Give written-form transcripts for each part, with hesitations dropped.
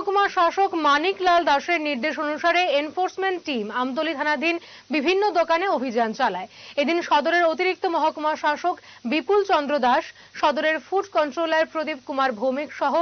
মহকুমা শাসক মানিক লাল দাসের নির্দেশ অনুসারে এনফোর্সমেন্ট টিম আমতলী থানাধীন বিভিন্ন দোকানে অভিযান চালায়। এদিন সদরের অতিরিক্ত মহকুমা শাসক বিপুল চন্দ্র দাস, সদরের ফুড কন্ট্রোলার প্রদীপ কুমার ভৌমিক সহ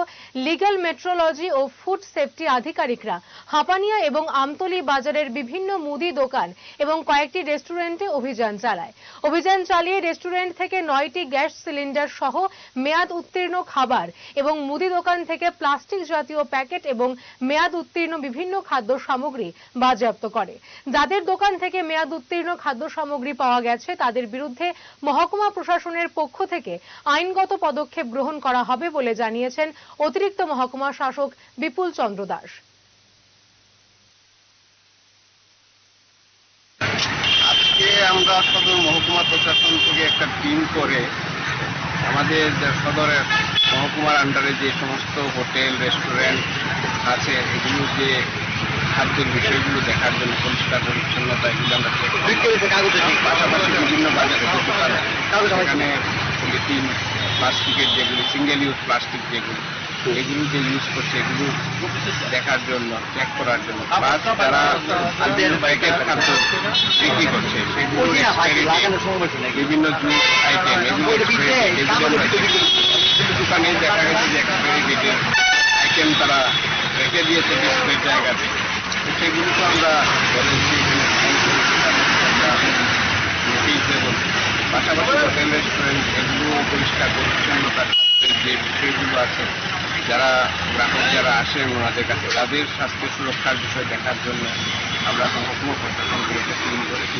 লিগ্যাল মেট্রোলজি ও ফুড সেফটি আধিকারিকরা হাঁপানিয়া এবং আমতলী বাজারের বিভিন্ন মুদি দোকান এবং কয়েকটি রেস্টুরেন্টে অভিযান চালায়। অভিযান চালিয়ে রেস্টুরেন্ট থেকে 9টি গ্যাস সিলিন্ডার সহ মেয়াদ উত্তীর্ণ খাবার এবং মুদি দোকান থেকে প্লাস্টিক জাতীয় প্যাকেট এবং মেয়াদ উত্তীর্ণ বিভিন্ন খাদ্য সামগ্রী বাজেয়াপ্ত করে। যাদের দোকান থেকে মেয়াদ উত্তীর্ণ খাদ্য সামগ্রী পাওয়া গেছে তাদের বিরুদ্ধে মহকুমা প্রশাসনের পক্ষ থেকে আইনগত পদক্ষেপ গ্রহণ করা হবে বলে জানিয়েছেন অতিরিক্ত মহকুমা শাসক বিপুল চন্দ্র দাস। আজকে আমরা সদর মহকুমা প্রশাসন থেকে একটা টিম করে আমাদের সদরের মহকুমার আন্ডারে যে সমস্ত হোটেল রেস্টুরেন্ট আছে এগুলো যে খাদ্যের বিষয়গুলো দেখার জন্য পরিষ্কার পরিচ্ছন্নতা এগুলো আমরা পাশাপাশি বিভিন্ন বাজারে সেখানে পলিথিন প্লাস্টিকের যেগুলো সিঙ্গেল ইউজ প্লাস্টিক যেগুলো এগুলো যে ইউজ করছে এগুলো দেখার জন্য চেক করার জন্য যারা প্যাকেট খাদ্য বিক্রি করছে সেগুলো বিভিন্ন জুস আইটেম দোকানে দেখা গেছে যে এক্সপায়ারি ডেটের আইটেম তারা রেখে দিয়েছে ডিসপ্লে জায়গাতে, সেগুলো তো আমরা পাশাপাশি হোটেল রেস্টুরেন্ট এগুলো পরিষ্কার পরিচ্ছন্নতার যে বিষয়গুলো আছে যারা গ্রাহক যারা আসেন ওনাদের কাছে তাদের স্বাস্থ্য সুরক্ষার বিষয় দেখার জন্য আমরা মহকুমা প্রশাসন টিম করেছি।